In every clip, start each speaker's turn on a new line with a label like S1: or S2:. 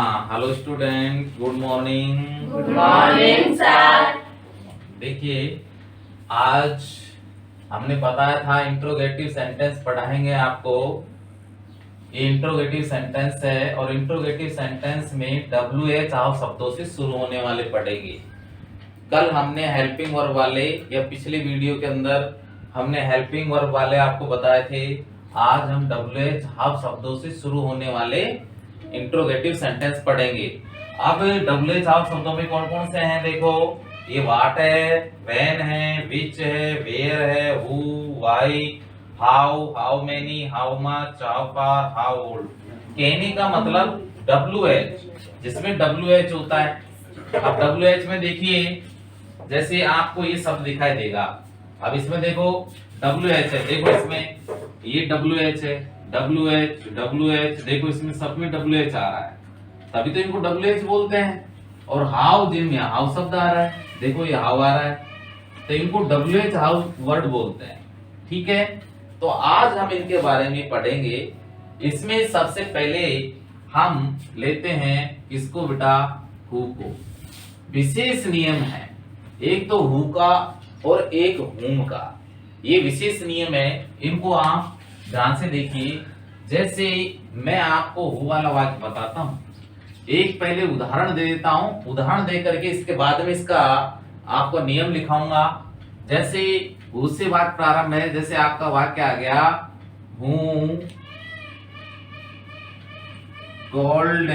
S1: हाँ, hello student, good morning.
S2: Good morning sir.
S1: देखिए, आज हमने बताया था इंट्रोगेटिव सेंटेंस पढ़ाएंगे आपको। ये इंट्रोगेटिव सेंटेंस है और इंट्रोगेटिव सेंटेंस में WH ऑफ शब्दों से शुरू होने वाले पढ़ेंगे। कल हमने हेल्पिंग वर्ब वाले या पिछले वीडियो के अंदर हमने हेल्पिंग वर्ब वाले आपको बताए थे। आज हम WH ऑफ शब्दों से शुरू होने वाले इंट्रोगेटिव सेंटेंस पढ़ेंगे। अब WH ऑफ शब्दों में कौन कौन से हैं देखो, ये व्हाट है, व्हेन है, विच है, वेयर है, who, why, how many, how much, how far, how old. कहने का मतलब WH, जिसमें WH होता है। अब WH में देखिए, जैसे आपको ये शब्द दिखाई देगा। अब इसमें देखो WH है, देखो इसमें ये WH है, WH देखो इसमें सब में WH आ रहा है, तभी तो इनको WH बोलते हैं। और हाउ, जिनमें हाउ शब्द आ रहा है, देखो ये हाउ आ रहा है, तो इनको WH हाउ वर्ड बोलते हैं। ठीक है, तो आज हम इनके बारे में पढ़ेंगे। इसमें सबसे पहले हम लेते हैं इसको बेटा, हु को। विशेष नियम है, एक तो हु का और एक हुम का, ये विशेष नियम है। इनको आप ध्यान से देखिए। जैसे मैं आपको हु वाला वाक्य बताता हूं, एक पहले उदाहरण दे देता हूं, उदाहरण दे करके इसके बाद में इसका आपको नियम लिखाऊंगा। जैसे उससे वाक्य प्रारंभ है, जैसे आपका वाक्य आ गया, हूं कॉल्ड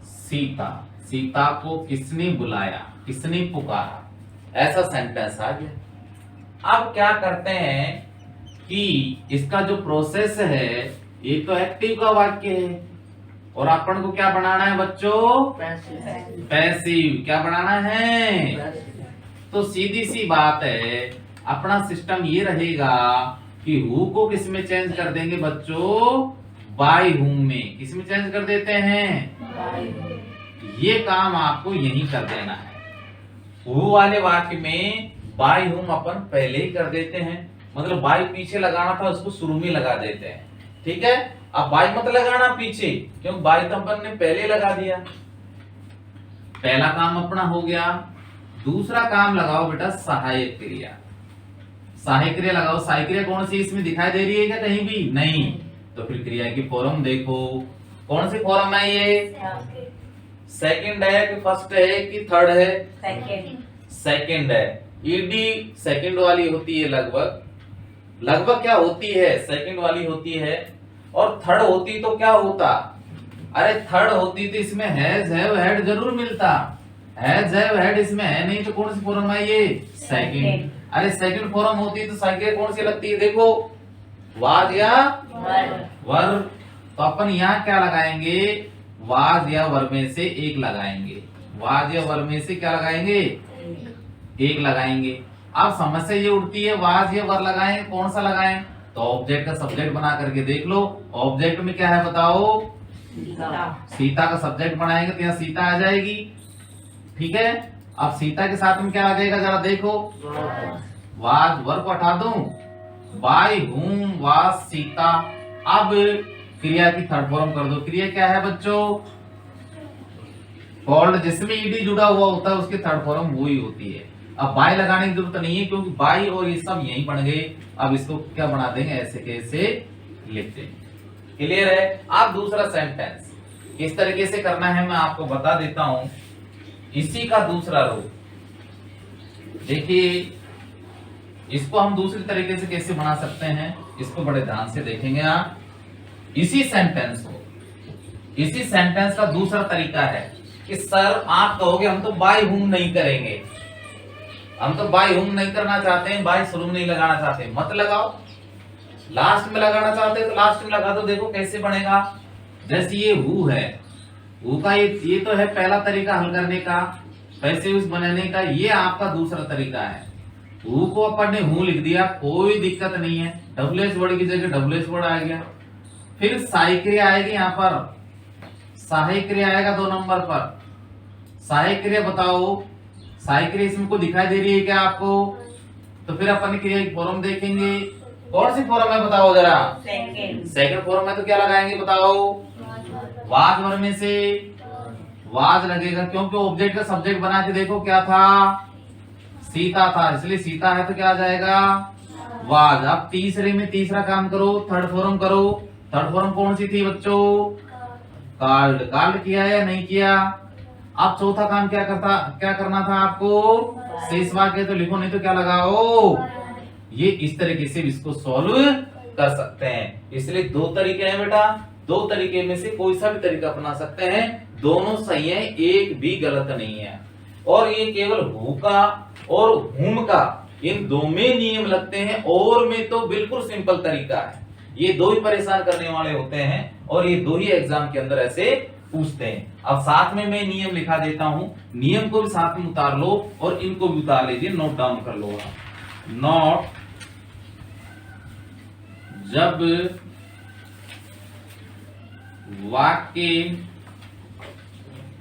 S1: सीता, सीता को किसने बुलाया, किसने पुकारा, ऐसा सेंटेंस आ गया। अब क्या करते हैं कि इसका जो प्रोसेस है, ये तो एक्टिव का वाक्य है और अपन को क्या बनाना है बच्चों, पैसिव। क्या बनाना है, तो सीधी सी बात है, अपना सिस्टम ये रहेगा कि हु को किस में चेंज कर देंगे बच्चों, बाय हुम में। किस में चेंज कर देते हैं, ये काम आपको यही कर देना है। हु वाले वाक्य में बाय हुम अपन पहले ही कर देते हैं, मतलब बाय पीछे लगाना था उसको शुरू में लगा देते हैं। ठीक है, अब बाय मत लगाना पीछे, क्योंकि बाय तो अपन ने पहले लगा दिया। पहला काम अपना हो गया। दूसरा काम लगाओ बेटा, सहायक क्रिया। सहायक क्रिया लगाओ। सहायक क्रिया कौन सी इसमें दिखाई दे रही है क्या कहीं भी? नहीं। तो फिर क्रिया की फॉर्म देखो, कौन सी फॉर्म है ये, सेकंड है कि फर्स्ट है कि थर्ड है, सेकंड है। ईडी सेकंड वाली होती है, लगभग क्या होती है, सेकंड वाली होती है। और थर्ड होती तो क्या होता, अरे थर्ड होती तो इसमें हैज हैव हैड जरूर मिलता। हैज हैव हैड इसमें है नहीं, तो कौन सी फॉर्म है ये, सेकंड। अरे सेकंड फॉर्म होती तो साइकिल कौन सी लगती है, देखो वाज या वर। तो अपन यहाँ क्या लगाएंगे, वाज या वर में से एक लगाएंगे। वाज या वर में से क्या लगाएंगे, एक लगाएंगे। अब समस्या ये उठती है, वाज या वर लगाएं, कौन सा लगाएं, तो ऑब्जेक्ट का सब्जेक्ट बना करके देख लो। ऑब्जेक्ट में क्या है बताओ, सीता का सब्जेक्ट बनाएंगे तो यहाँ सीता आ जाएगी। ठीक है, अब सीता के साथ में क्या आ जाएगा जरा देखो, वाज वर को हटा दूं, बाय हुम वाज सीता। अब क्रिया की थर्ड फॉर्म कर दो। क्रिया क्या है बच्चों, कॉल्ड, जिसमें ईडी जुड़ा हुआ होता है उसकी थर्ड फॉर्म वही होती है। अब बाय लगाने की जरूरत नहीं है, क्योंकि बाय और ये सब यही बन गए। अब इसको क्या बना देंगे, ऐसे कैसे लिख देंगे। क्लियर है। अब दूसरा सेंटेंस किस तरीके से करना है मैं आपको बता देता हूं। इसी का दूसरा रूप देखिए, इसको हम दूसरी तरीके से कैसे बना सकते हैं, इसको बड़े ध्यान से देखेंगे आप। इसी सेंटेंस का दूसरा तरीका है कि सर आप कहोगे हम तो बाय हुम नहीं करेंगे, हम तो बाय हुम नहीं करना चाहते हैं, बाय शुरू में नहीं लगाना चाहते, मत लगाओ, लास्ट में लगाना चाहते हैं तो लास्ट में लगा दो। देखो कैसे बनेगा, जैसे ये हु है, हु का ये तो है पहला तरीका हल करने का, पैसे उस बनाने का। ये आपका दूसरा तरीका है। हु को अपन ने हु लिख दिया, कोई दिक्कत नहीं है, WH वर्ड की जगह WH वर्ड आ गया। फिर सहायक क्रिया आएगी, यहाँ पर सहायक क्रिया आएगा 2 नंबर पर। सहायक क्रिया बताओ, सहायक क्रिया इसमें को दिखाई दे रही है क्या आपको, तो फिर अपन क्रिया की फॉर्म देखेंगे। कौन सी फॉर्म है बताओ जरा, सेकंड फॉर्म है, तो क्या लगाएंगे बताओ, वाज वर्ब में से वाज लगेगा, क्योंकि ऑब्जेक्ट का सब्जेक्ट बना के देखो क्या था, सीता था, इसलिए सीता है तो क्या आ जाएगा, वाज। अब तीसरे में तीसरा काम करो, थर्ड फॉर्म करो। थर्ड फॉर्म कौन सी थी बच्चों, कार्ड। कार्ड किया या नहीं किया। अब चौथा काम क्या करना था आपको, शेष वाक्य तो लिखो, नहीं तो क्या लगाओ। ये इस तरीके से इसको सॉल्व कर सकते हैं। इसलिए दो तरीके हैं बेटा, दो तरीके में से कोई सा भी तरीका अपना सकते हैं, दोनों सही है, एक भी गलत नहीं है। और ये केवल हु का और हुम का, इन दो में नियम लगते हैं, और में तो बिल्कुल सिंपल तरीका है। ये दो ही परेशान करने वाले होते हैं, और ये दो ही एग्जाम के अंदर ऐसे पूछते हैं। अब साथ में मैं नियम लिखा देता हूं, नियम को भी साथ में उतार लो और इनको भी उतार लीजिए, नोट डाउन कर लो। नोट, जब वाक्य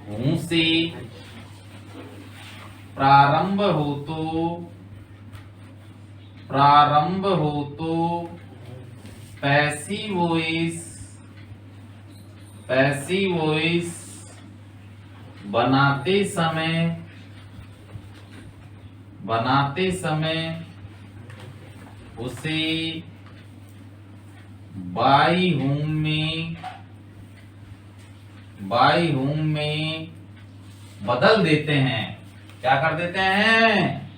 S1: हूं से प्रारंभ हो तो पैसिव वॉइस बनाते समय उसे बाई हूं में बदल देते हैं। क्या कर देते हैं,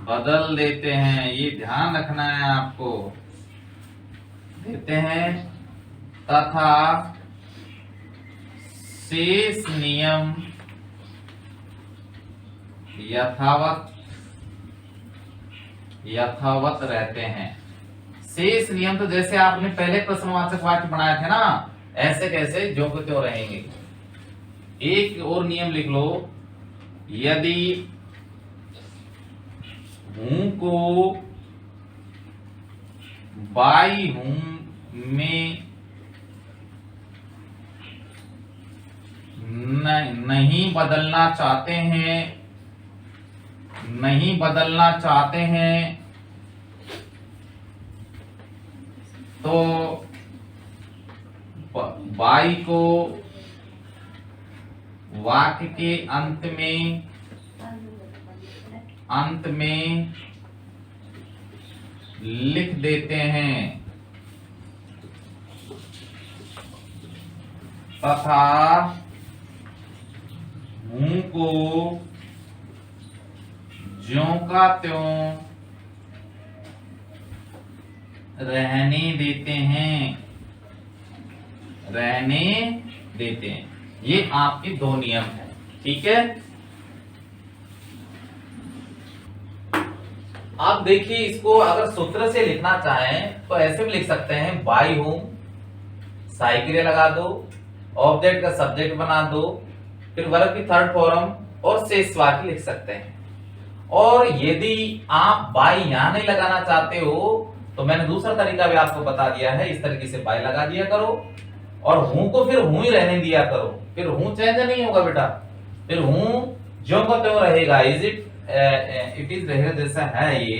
S1: बदल देते हैं। ये ध्यान रखना है आपको। देते हैं तथा शेष नियम यथावत रहते हैं। शेष नियम तो जैसे आपने पहले प्रश्नवाचक वाक्य बनाए थे ना, ऐसे कैसे जो को त्यों रहेंगे। एक और नियम लिख लो, यदि हूं को बाई हूं में नहीं बदलना चाहते हैं तो बाई को वाक्य के अंत में लिख देते हैं तथा हूं को ज्यों का त्यों रहने देते हैं। ये आपके दो नियम है, ठीक है। आप देखिए, इसको अगर सूत्र से लिखना चाहें तो ऐसे भी लिख सकते हैं, बाई हूं, साइकिल लगा दो, ऑब्जेक्ट का सब्जेक्ट बना दो, फिर वर्ब की थर्ड फॉर्म और शेष वाक्य लिख सकते हैं। और यदि आप बाई यहां नहीं लगाना चाहते हो तो मैंने दूसरा तरीका भी आपको बता दिया है, इस तरीके से बाई लगा दिया करो और हूं को फिर हूं ही रहने दिया करो, फिर हूं चेंज नहीं होगा बेटा, फिर हूं ज्यों का त्यों रहेगा, इट इज रहेगा जैसा है ये।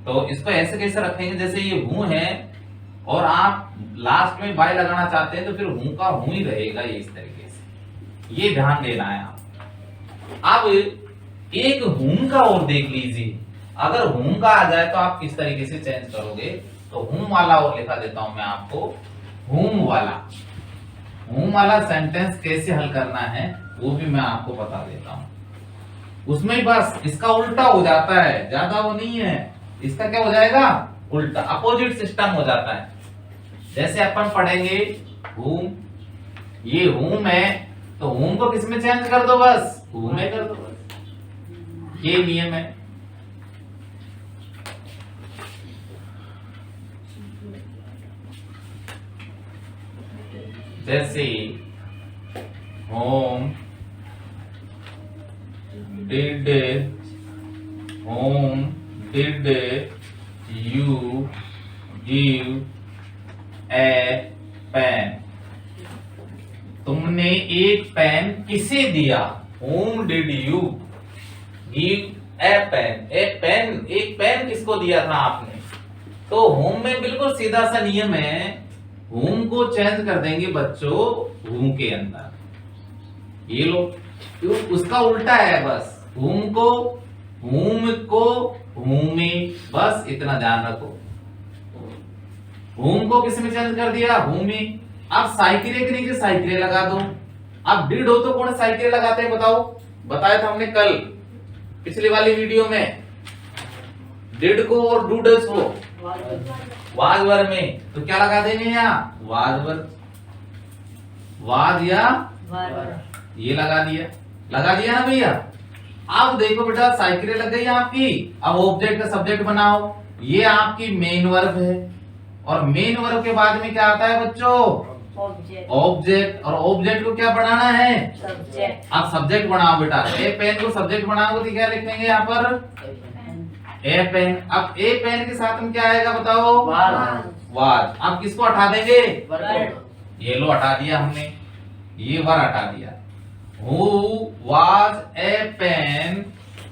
S1: तो इसको ऐसे कैसे रखेंगे, जैसे ये हूं है और आप लास्ट में बाई लगाना चाहते हैं तो फिर हूं का हूं ही रहेगा, ये इस तरीके से, ये ध्यान देना है आप। अब एक हूं का और देख लीजिए, अगर हूं का आ जाए तो आप किस तरीके से चेंज करोगे। तो हूं वाला और लिखा देता हूं मैं आपको, हूं वाला सेंटेंस कैसे हल करना है वो भी मैं आपको बता देता हूं। उसमें बस इसका उल्टा हो जाता है, ज्यादा वो नहीं है, इसका क्या हो जाएगा, उल्टा, अपोजिट सिस्टम हो जाता है। जैसे अपन पढ़ेंगे हूं, ये हूं में, तो हूं को किस में चेंज कर दो, बस हूं में कर दो, बस ये नियम है। जैसे whom did you give a pen, तुमने एक पेन किसे दिया, whom did you give a pen, एक पेन किसको दिया था आपने। तो होम में बिल्कुल सीधा सा नियम है, whom को चेंज कर देंगे बच्चों whom के अंदर। ये लो, तो उसका उल्टा है बस, whom को whom, बस इतना ध्यान रखो। whom को किस में चेंज कर दिया, whom में। अब साइकिल के नीचे साइकिल लगा दो। अब डिड हो तो कौन साइकिल लगाते हैं बताओ, बताया था हमने कल पिछली वाली वीडियो में। डिड को और डूडल्स को वाज वर में, तो क्या लगा देंगे यहाँ, वाज वर, वाज या ये लगा दिया ना भैया। अब देखो बेटा साइकिल लग गई आपकी। अब ऑब्जेक्ट का सब्जेक्ट बनाओ, ये आपकी मेन वर्ब है, और मेन वर्ब के बाद में क्या आता है बच्चों, ऑब्जेक्ट। और ऑब्जेक्ट को क्या बनाना है,
S2: सब्जेक्ट।
S1: अब सब्जेक्ट बनाओ बेटा। ए पेन को सब्जेक्ट बनाओगे तो क्या लिखेंगे यहाँ पर, ए पेन। अब ए पेन के साथ में क्या आएगा बताओ, वाज। अब किसको हटा देंगे, ये लो हटा दिया हमने, ये वर हटा दिया। Who was a pen।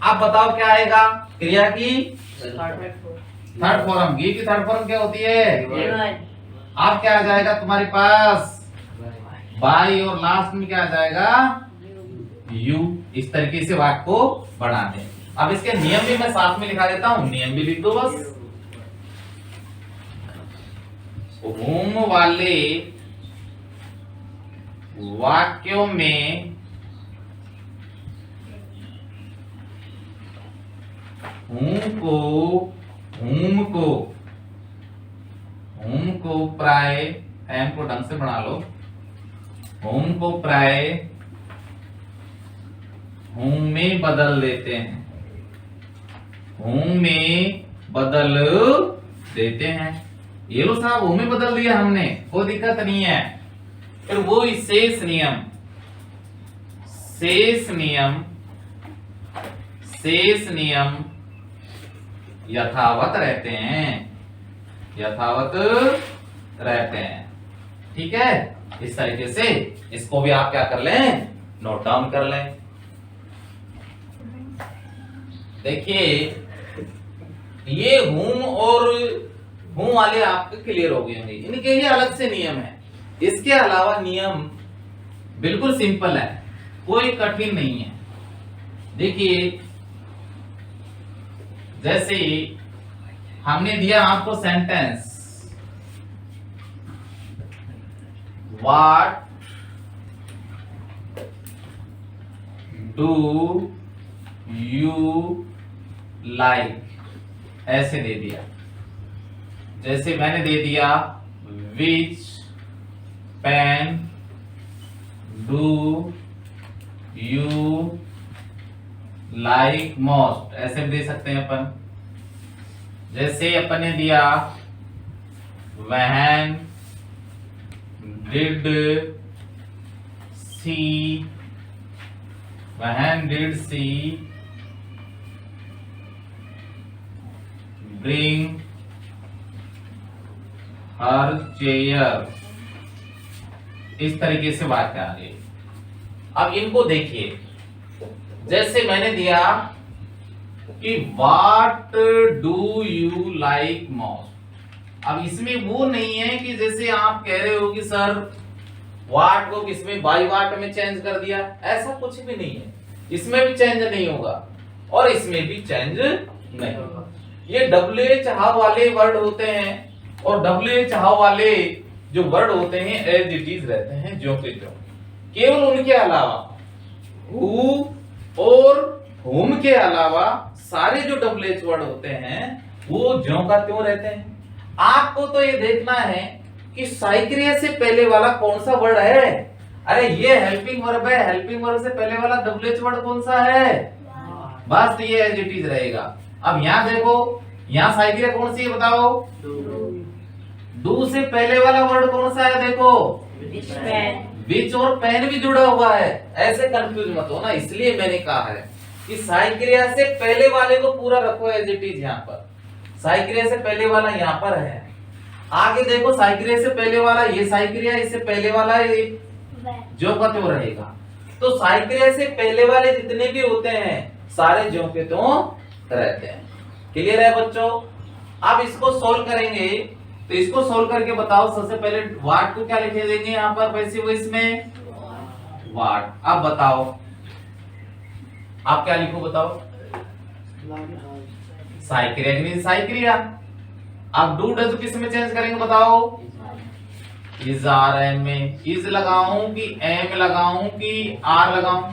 S1: अब बताओ क्या आएगा, क्रिया की थर्ड फॉर्म। गी की थर्ड फॉर्म क्या होती है, अब क्या आ जाएगा तुम्हारे पास, बाई, और लास्ट में क्या आ जाएगा, यू। इस तरीके से वाक्य को बना दें। अब इसके नियम भी मैं साथ में लिखा देता हूं, नियम भी लिख दो बस। whom वाले वाक्यों में whom को प्राय, एम को ढंग से बना लो, whom को प्राय whom में बदल देते हैं, whom में बदल देते हैं। ये लो साहब whom में बदल दिया हमने, कोई दिक्कत नहीं है। फिर वो शेष नियम यथावत रहते हैं, ठीक है। इस तरीके से इसको भी आप क्या कर लें, नोट डाउन कर लें। देखिए ये whom और whom वाले आपके क्लियर हो गए होंगे, इनके ये अलग से नियम है। इसके अलावा नियम बिल्कुल सिंपल है, कोई कठिन नहीं है। देखिए जैसे हमने दिया आपको sentence, what do you like, ऐसे दे दिया। जैसे मैंने दे दिया which pen do you like most, ऐसे भी दे सकते हैं अपन। जैसे अपन ने दिया when did she bring her chair, इस तरीके से बात कर रही है। अब इनको देखिए, जैसे मैंने दिया कि what do you like most. अब इसमें वो नहीं है कि जैसे आप कह रहे हो कि सर व्हाट को किसमें बाई व्हाट में चेंज कर दिया, ऐसा कुछ भी नहीं है। इसमें भी चेंज नहीं होगा और इसमें भी चेंज नहीं होगा। ये WH हाव वाले वर्ड होते हैं, और WH हाव वाले जो वर्ड होते हैं एज इट इज रहते हैं, जो के जो। केवल उनके अलावा हु और whom के अलावा सारे जो WH वर्ड होते हैं वो ज्यों का त्यों रहते हैं। आपको तो ये देखना है कि साइक्रिया से पहले वाला कौन सा वर्ड है। अरे ये हेल्पिंग वर्ब है, हेल्पिंग वर्ब से पहले वाला WH वर्ड कौन सा है, बस ये एज इट इज रहेगा। अब यहाँ देखो, यहाँ साइक्रिया कौन सी है बताओ, डू से पहले वाला वर्ड कौन सा है, देखो विच, और पेन भी जुड़ा हुआ है। ऐसे कंफ्यूज मत हो ना, इसलिए मैंने कहा है कि साइक्रिया से पहले वाले को पूरा रखो एज इट इज। यहाँ पर साइक्रिया से पहले वाला यहाँ पर है, आगे देखो साइक्रिया से पहले वाला, ये साइक्रिया इससे पहले वाला ये जो का त्यों रहेगा। तो साइक्रिया से पहले वाले जितने भी होते हैं सारे ज्यों के त्यों रहते हैं। क्लियर है बच्चों। अब इसको सोल्व करेंगे तो इसको सोल्व करके बताओ। सबसे पहले वाट को क्या लिखे देंगे यहाँ पर पैसिव वॉइस में, वाट। अब बताओ आप क्या लिखो बताओ, साइक्रिया कि नहीं साइक्रिया। अब डू डज किस में चेंज करेंगे बताओ, इज आर एम में। इज लगाऊं कि एम लगाऊं कि आर लगाऊं,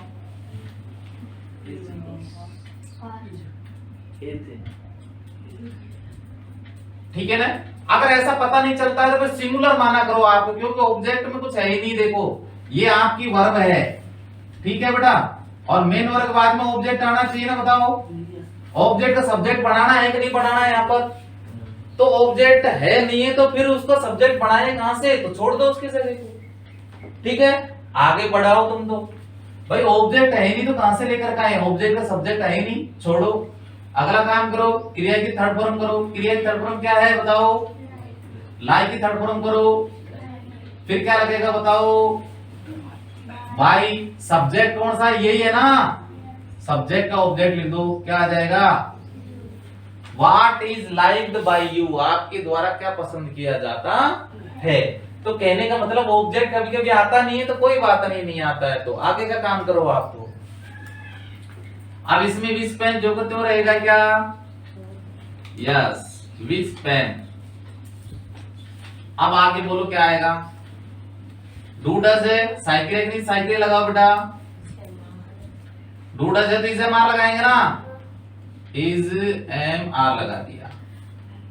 S1: ठीक है ना। अगर ऐसा पता नहीं चलता है तो फिर सिंगुलर माना करो आप, क्योंकि ऑब्जेक्ट में कुछ है ही नहीं। देखो ये आपकी वर्ब है, ठीक है बेटा, और मेन वर्ब के बाद में ऑब्जेक्ट आना चाहिए ना। बताओ ऑब्जेक्ट का सब्जेक्ट बनाना है कि नहीं बनाना है यहाँ पर, तो ऑब्जेक्ट है नहीं है तो फिर उसको सब्जेक्ट बनाए कहां से, तो छोड़ दो उसके जगह को, ठीक है। आगे बढ़ाओ तुम तो, भाई ऑब्जेक्ट है ही नहीं तो कहां से लेकर का है, ऑब्जेक्ट का सब्जेक्ट है ही नहीं, छोड़ो। अगला काम करो, क्रिया की थर्ड फॉर्म करो। क्रिया की थर्ड फॉर्म क्या है बताओ, लाई की थर्ड फॉर्म करो। फिर क्या लगेगा बताओ, भाई सब्जेक्ट कौन सा, यही है ना, सब्जेक्ट का ऑब्जेक्ट लिख दो, क्या आ जाएगा, what is liked by you, आपके द्वारा क्या पसंद किया जाता है। तो कहने का मतलब ऑब्जेक्ट कभी कभी आता नहीं है तो कोई बात नहीं, नहीं आता है तो आगे का काम करो आपको। अब इसमें विच पेन जो करते हो रहेगा क्या, यस विच पेन। अब आगे बोलो क्या आएगा, डू डज है, साइकिल नहीं साइकिल लगाओ बेटा, डू डज है तो इसे मार लगाएंगे ना, इज एम आर लगा दिया।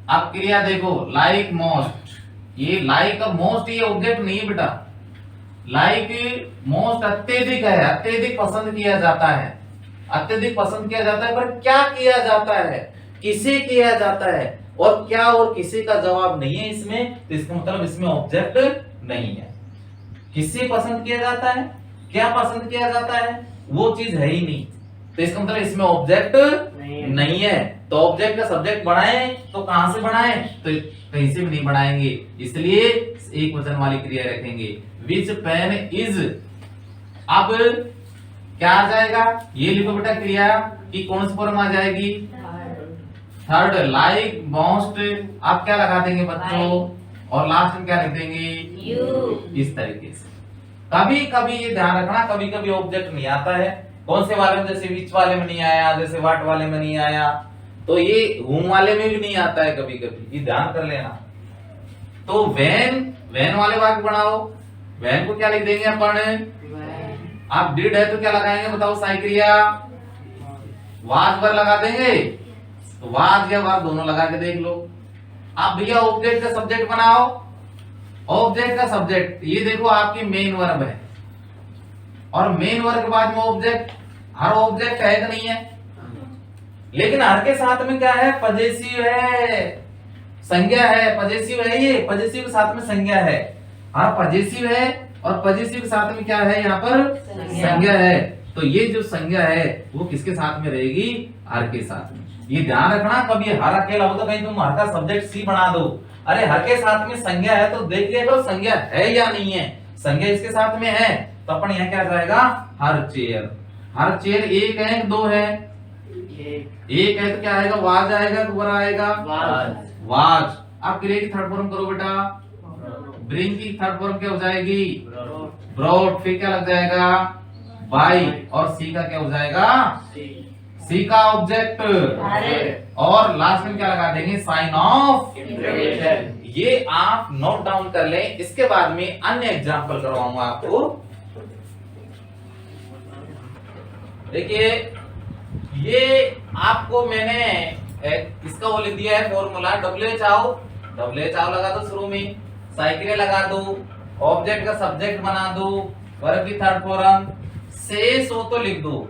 S1: अब क्रिया देखो, लाइक मोस्ट, ये लाइक मोस्ट ये ऑब्जेक्ट नहीं है बेटा, लाइक मोस्ट अत्यधिक है, अत्यधिक पसंद किया जाता है, अत्यधिक पसंद किया जाता है, पर क्या किया जाता है, किसे किया जाता है, और क्या और किसी का जवाब नहीं है इसमें, तो इसका मतलब इसमें ऑब्जेक्ट नहीं है। किसे पसंद किया जाता है, क्या पसंद किया जाता है, वो चीज है ही नहीं, तो इसका मतलब इसमें ऑब्जेक्ट नहीं है। तो ऑब्जेक्ट का सब्जेक्ट बनाए तो कहां से बनाए, तो कहीं से भी नहीं बनाएंगे, इसलिए एक वचन वाली क्रिया रखेंगे। विच पेन इज, अब क्या आ जाएगा, ये लिखो बेटा क्रिया की कौन सी फॉर्म आ जाएगी, थर्ड, लाइक मोस्ट। आप क्या लगा देंगे बच्चों, और लास्ट में क्या लिख देंगे,
S2: यू।
S1: इस तरीके से। कभी कभी ये ध्यान रखना, कभी कभी ऑब्जेक्ट नहीं आता है, कौन से वाले में, जैसे विच वाले में नहीं आया, जैसे व्हाट वाले में नहीं आया, तो ये whom वाले में भी नहीं आता है कभी कभी, ये ध्यान कर लेना। तो व्हेन वाले वाक्य बनाओ, व्हेन को क्या लिख देंगे अपन, आप डिड है तो क्या लगाएंगे बताओ, साइक्रिया, वाज वर लगा देंगे, तो वाज या वर दोनों लगा के देख लो। आप भैया ऑब्जेक्ट का सब्जेक्ट बनाओ, ऑब्जेक्ट का सब्जेक्ट ये देखो आपकी मेन वर्ब है, और मेन वर्ब के बाद में ऑब्जेक्ट, हर ऑब्जेक्ट है कि नहीं है, लेकिन हर के साथ में क्या है, पजेसिव है, संज्ञा है, पजेसिव है, ये पजेसिव के साथ में संज्ञा है, हाँ पजेसिव है, और पजेसिव के साथ में क्या है यहाँ पर, संज्ञा है। तो ये जो संज्ञा है वो किसके साथ में रहेगी, हर के साथ में। ये ध्यान रखना, कभी हर अकेला हो तो कहीं तुम हर का सब्जेक्ट सी बना दो, अरे हर के साथ में संज्ञा है तो देख लिया करो संज्ञा है या नहीं है, संज्ञा इसके साथ में है तो अपन यहाँ क्या जाएगा, हर चेयर। हर चेयर एक है दो है, एक है तो क्या आएगा, वाज आएगा, दोबारा आएगा वाज। अब क्रिया की थर्ड फॉर्म करो बेटा, ब्रिंग की थर्ड फॉर्म क्या हो जाएगी, ब्रॉड। फिर क्या लग जाएगा, बाई, और सी का क्या हो जाएगा, सी का ऑब्जेक्ट, और लास्ट में क्या लगा देंगे, साइन ऑफ इंटरोगेशन। ये आप नोट डाउन कर लें, इसके बाद में अन्य एग्जांपल करवाऊंगा आपको। देखिए ये आपको मैंने इसका वो लिख दिया है फॉर्मूला, WH लगा दो शुरू में, साइकिल लगा दो, ऑब्जेक्ट का सब्जेक्ट बना दो, वर्ब की थर्ड फॉर्म, शेष हो तो लिख दो,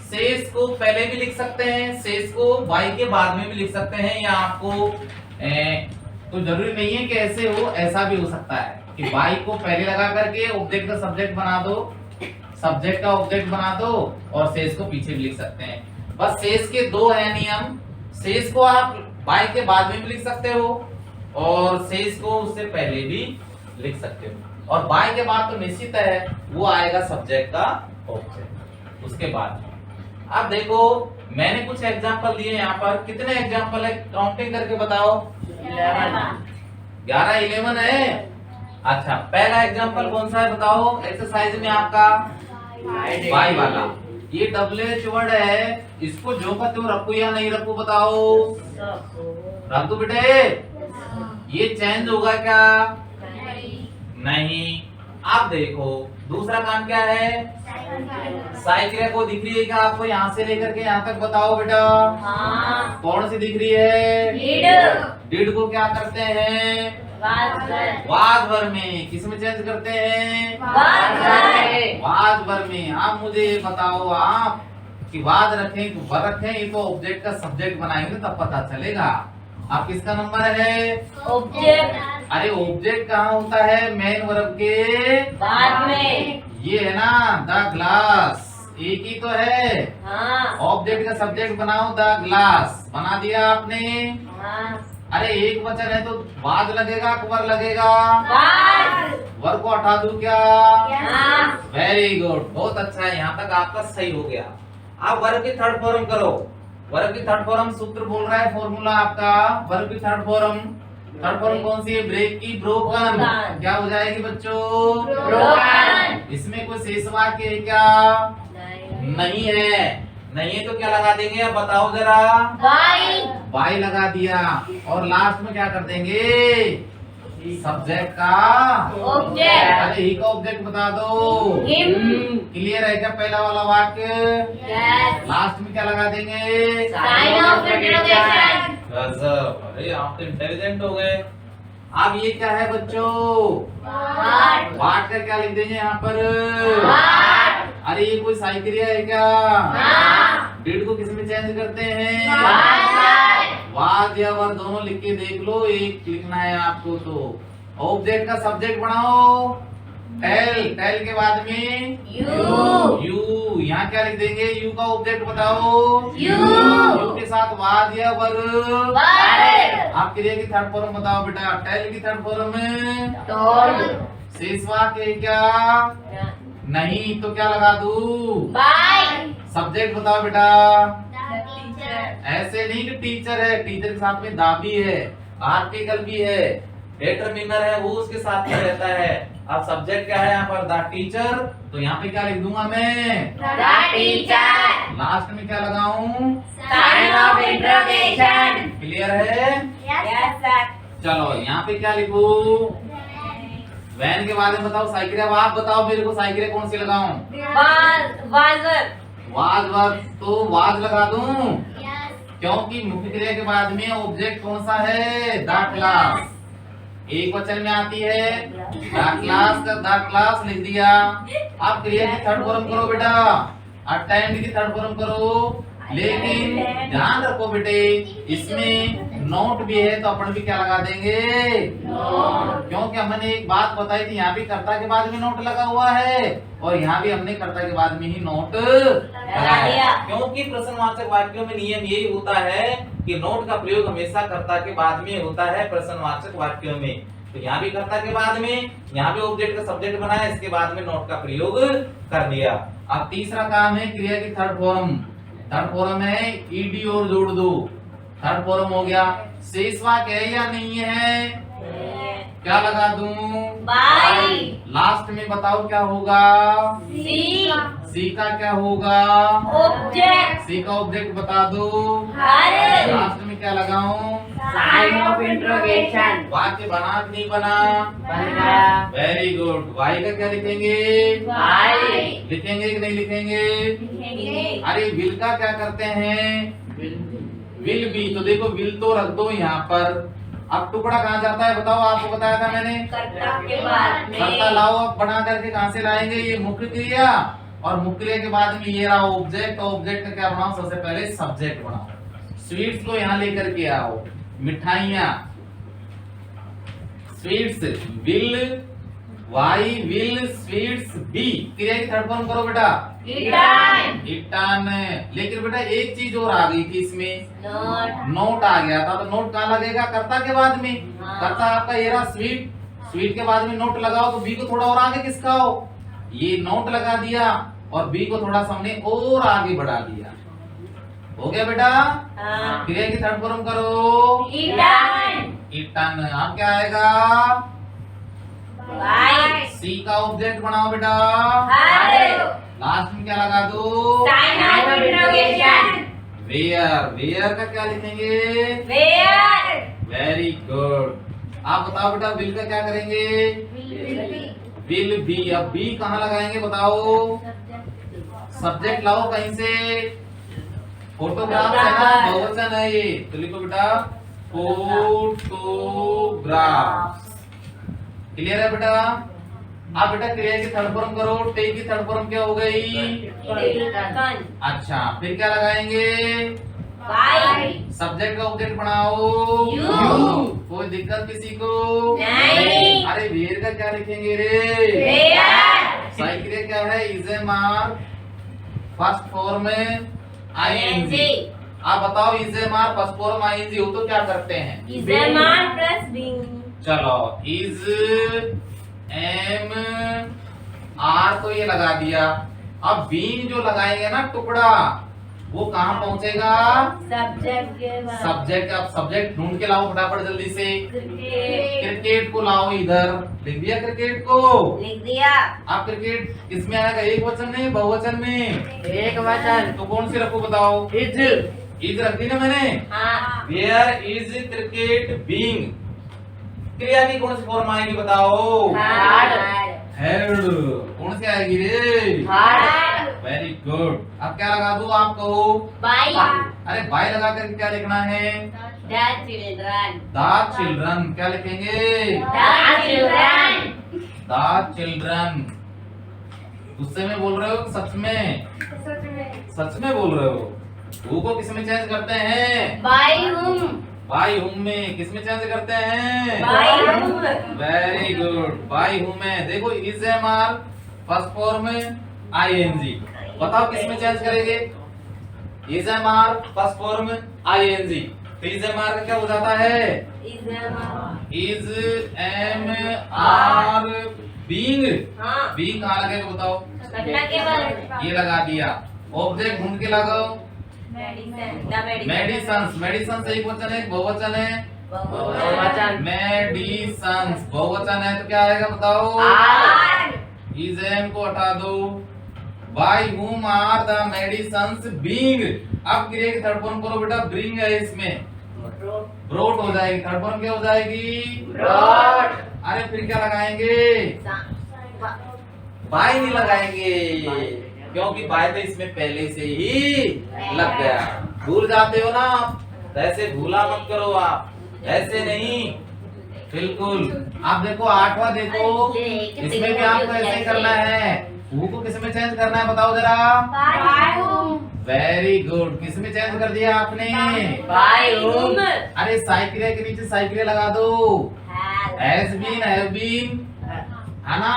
S1: शेष को पहले भी लिख सकते हैं, शेष को वाई के बाद में भी लिख सकते हैं, या आपको तो जरूरी नहीं है कि ऐसे हो, ऐसा भी हो सकता है कि वाई को पहले लगा करके ऑब्जेक्ट का सब्जेक्ट बना दो, सब्जेक्ट का ऑब्जेक्ट बना दो, और शेष को पीछे भी लिख सकते हैं। बस शेष के दो है नियम, शेष को आप वाई के बाद में भी लिख सकते हो, और शेष को उससे पहले भी लिख सकते हो, और वाई के बाद तो निश्चित है वो आएगा सब्जेक्ट का ऑब्जेक्ट उसके बाद। अब देखो मैंने कुछ एग्जांपल दिए यहाँ पर, कितने एग्जांपल है काउंटिंग करके बताओ, 11 11 है। अच्छा, पहला एग्जांपल कौन सा है बताओ एक्सरसाइज में आपका वाई वाला। ये WH वर्ड है, इसको जो का त्यों रखो या नहीं रखो बताओ। रख दो बेटे। ये चेंज होगा क्या? नहीं। आप देखो दूसरा काम क्या है, साई क्रिया को दिख रही है क्या आपको? यहाँ से लेकर के यहाँ तक बताओ बेटा।
S2: हाँ।
S1: कौन सी दिख रही है? डिड को क्या करते हैं? वाजवर में। किस में चेंज करते हैं? वाजवर में। आप मुझे ये बताओ आप कि वाज रखें कि वर रखें, ये तो ऑब्जेक्ट का सब्जेक्ट बनाएंगे तब पता चलेगा। आप किसका नंबर है?
S2: ऑब्जेक्ट।
S1: अरे ऑब्जेक्ट कहाँ होता है? मेन वर्ब के
S2: बाद में।
S1: ये है ना द ग्लास, एक ही तो है।
S2: हाँ।
S1: ऑब्जेक्ट का सब्जेक्ट बनाओ द ग्लास, बना दिया आपने।
S2: हाँ।
S1: अरे एक वचन है तो वाज लगेगा कि वर लगेगा? वर को हटा दूं क्या? वेरी गुड, बहुत अच्छा है, यहाँ तक आपका सही हो गया। आप वर्ब की थर्ड फॉर्म करो। वर्ब की थर्ड फॉर्म सूत्र बोल रहा है, फॉर्मूला आपका वर्ब की थर्ड फॉर्म। थर्ड फॉर्म कौन सी है? ब्रेक की ब्रोकन। क्या हो जाएगी बच्चों?
S2: ब्रोकन।
S1: इसमें कोई शेष वाक्य है क्या? नहीं है। नहीं है तो क्या लगा देंगे अब बताओ जरा? वाई लगा दिया। और लास्ट में क्या कर देंगे? सब्जेक्ट का
S2: ऑब्जेक्ट।
S1: अरे ही का ऑब्जेक्ट बता दो। क्लियर है क्या पहला वाला वाक्य? लास्ट में क्या लगा देंगे?
S2: Sign of interrogation.
S1: गजब, अरे आप तो इंटेलिजेंट हो गए। अब ये क्या है बच्चों? वाट का क्या लिख देंगे यहाँ पर? अरे ये कोई साई क्रिया है क्या? डिड को किस में चेंज करते हैं? वाज या वर दोनों लिख के देख लो, एक लिखना है आपको। तो ऑब्जेक्ट का सब्जेक्ट बनाओ टेल, टेल के बाद में यू। यहाँ क्या लिख देंगे? यू का ऑब्जेक्ट बताओ। यू के साथ वाज या वर। आप क्रिया की थर्ड फॉर्म बताओ बेटा। टेल की थर्ड फॉर्म में शेष वाक्य क्या? नहीं तो क्या लगा दूं? सब्जेक्ट बताओ बेटा। ऐसे नहीं कि टीचर है, टीचर के साथ में दा भी है, आर्टिकल भी है, डिटरमिनर है वो उसके साथ में रहता है। अब सब्जेक्ट क्या है यहाँ पर? The teacher. तो यहाँ पे क्या लिख दूंगा मैं? लास्ट में क्या लगाऊं?
S2: Sign of interrogation.
S1: क्लियर है? चलो यहाँ पे क्या लिखूं? वैन के बारे में बताओ। साइकिल आप बताओ मेरे को, साइकिल कौन सी लगाऊं? वाज वर। तो वाज लगा दूं क्योंकि मुख्य क्रिया के बाद में ऑब्जेक्ट कौन सा है? The class. एक वचन में आती है द क्लास का द क्लास लिख दिया। आप क्रिया की थर्ड फॉर्म करो बेटा, अटेंड की थर्ड फॉर्म करो। लेकिन ध्यान रखो बेटे, इसमें नोट भी है तो अपन भी क्या लगा देंगे? क्योंकि हमने एक बात बताई थी, यहाँ भी कर्ता के बाद में नोट लगा हुआ है और यहाँ भी हमने कर्ता के बाद में ही नोट लगा दिया। क्योंकि प्रश्नवाचक वाक्यों में नियम यही होता है कि नोट का प्रयोग हमेशा कर्ता के बाद में होता है प्रश्नवाचक वाक्यों में। तो यहाँ भी कर्ता के बाद में, यहाँ भी ऑब्जेक्ट का सब्जेक्ट बनाया, इसके बाद में नोट का प्रयोग कर दिया। अब तीसरा काम है क्रिया की थर्ड फॉर्म। थर्ड फॉर्म है ईडी और जोड़ दो। थर्ड फॉर्म हो गया। शेष वाक्य है या नहीं है? क्या लगा दूं? लास्ट में बताओ क्या होगा? सी का क्या होगा?
S2: ऑब्जेक्ट।
S1: सी का ऑब्जेक्ट बता दो। लास्ट में क्या लगाऊं?
S2: Sign of interrogation.
S1: वाक्य बना कि नहीं बना? Very good. वाई का क्या लिखेंगे? लिखेंगे कि नहीं लिखेंगे? अरे विल का क्या करते हैं? विल भी। तो देखो विल तो रख दो यहाँ पर। अब टुकड़ा कहाँ जाता है बताओ? आपको बताया था मैंने,
S2: कर्ता के बाद में।
S1: कर्ता लाओ। अब बना करके कहाँ से लाएंगे? ये मुख्य क्रिया और मुख्य क्रिया के बाद में ये रहा ऑब्जेक्ट। ऑब्जेक्ट का क्या बनाओ? सबसे पहले सब्जेक्ट बनाओ। स्वीट्स को यहाँ लेकर के आओ, मिठाइयाँ, sweets will, why will, sweets be. क्रिया की थर्ड फॉर्म करो बेटा। इटन। लेकिन बेटा एक चीज और आ गई थी इसमें, नोट आ गया था। तो नोट कहाँ लगेगा? कर्ता के बाद में। कर्ता आपका ये रहा स्वीट, स्वीट के बाद में नोट लगाओ तो बी को थोड़ा और आगे किसका हो? ये नोट लगा दिया और बी को थोड़ा सा हमने और आगे बढ़ा दिया। हो गया बेटा? क्रिया की थर्ड फॉर्म करो। इटन। अब क्या आएगा?
S2: बाय
S1: सी का ऑब्जेक्ट बनाओ बेटा।
S2: हर
S1: लास्ट में क्या लगा दो?
S2: Sign of interrogation
S1: where. Where का क्या लिखेंगे?
S2: Where
S1: very good. आप बताओ बेटा विल का क्या करेंगे? Will be. अब बी कहाँ लगाएंगे बताओ? सब्जेक्ट लाओ कहीं से। फोटोग्राफ है ना, बहुवचन है ये, तो लिखो बेटा फोटोग्राफ्स। क्लियर है बेटा? आप बेटा क्रिया की थर्ड फॉर्म करो। टे की थर्ड फॉर्म क्या हो गई?
S2: टेकन
S1: अच्छा, फिर क्या लगाएंगे?
S2: बाय
S1: सब्जेक्ट का ऑब्जेक्ट बनाओ।
S2: You।
S1: कोई दिक्कत किसी को?
S2: नहीं।
S1: अरे वेयर का क्या लिखेंगे रे?
S2: वेयर
S1: सही क्रिया क्या है? इज ए मार फर्स्ट फॉर्म में आईएनजी। आप बताओ इज ए मार फर्स्ट फॉर्म आईएनजी हो तो क्या करते हैं?
S2: इज ए मान प्लस बीइंग
S1: चलो इज एम आर तो ये लगा दिया। अब बीन जो लगाएंगे ना टुकड़ा, वो कहाँ पहुंचेगा?
S2: सब्जेक्ट के बाद
S1: सब्जेक्ट। अब सब्जेक्ट ढूंढ के लाओ फटाफट जल्दी से।
S2: क्रिकेट
S1: क्रिकेट को लाओ इधर। लिख दिया क्रिकेट को?
S2: लिख दिया
S1: आप क्रिकेट किसमें आएगा? एक वचन में बहुवचन में?
S2: एक वचन
S1: तो कौन सी रखो बताओ? इज रख दी ना मैंने।
S2: हाँ
S1: वेयर इज क्रिकेट बीइंग। क्रिया की कौन सी फॉर्म आएगी बताओ? हेड। कौन सी आएगी रे?
S2: Hard
S1: very good. अब क्या लगा दूं? आप कहो।
S2: बाय
S1: अरे बाय लगा कर क्या लिखना है?
S2: The children
S1: the children. क्या लिखेंगे?
S2: The children
S1: the children. गुस्से में बोल रहे हो कि सच में? सच में बोल रहे हो? हु को किस में चेंज करते हैं?
S2: बाय हुम
S1: बाय हुम में। किस में चेंज करते हैं?
S2: By whom
S1: very good. Bye whom में देखो is am are first form में आईएनजी। बताओ किस में चेंज करेंगे? Is am are first form ING. तो इज एम आर का क्या हो जाता है?
S2: Is a man
S1: is am are being.
S2: हाँ
S1: बीइंग कहाँ लगेगा बताओ?
S2: घटना के बाद
S1: ये लगा दिया। ऑब्जेक्ट ढूंढ के लगाओ।
S2: Medicine the medicine
S1: medicines. Medicines एक वचन है बहुवचन है?
S2: बहुवचन
S1: मेडिसन्स बहुवचन है तो क्या आएगा बताओ?
S2: आर
S1: इज एम को हटा दो। By whom are the medicines being. अब क्रिया की थर्ड फॉर्म करो बेटा। ब्रिंग है इसमें, ब्रोट हो जाएगी। थर्ड फॉर्म क्या हो जाएगी?
S2: ब्रॉट
S1: अरे फिर क्या लगाएंगे? बाय नहीं लगाएंगे क्योंकि बाय तो इसमें पहले से ही लग गया। भूल जाते हो ना आप, तो ऐसे भूला मत करो आप, ऐसे नहीं। बिल्कुल। आप देखो आठवां देखो, इसमें भी आपको ऐसे ही करना है। हु को किस में चेंज करना है बताओ जरा?
S2: By whom
S1: very good. किस में चेंज कर दिया आपने?
S2: बाय हुम
S1: अरे साइक्रिया के नीचे साइक्रिया लगा दो। हैज बीन, हैव बीन है ना,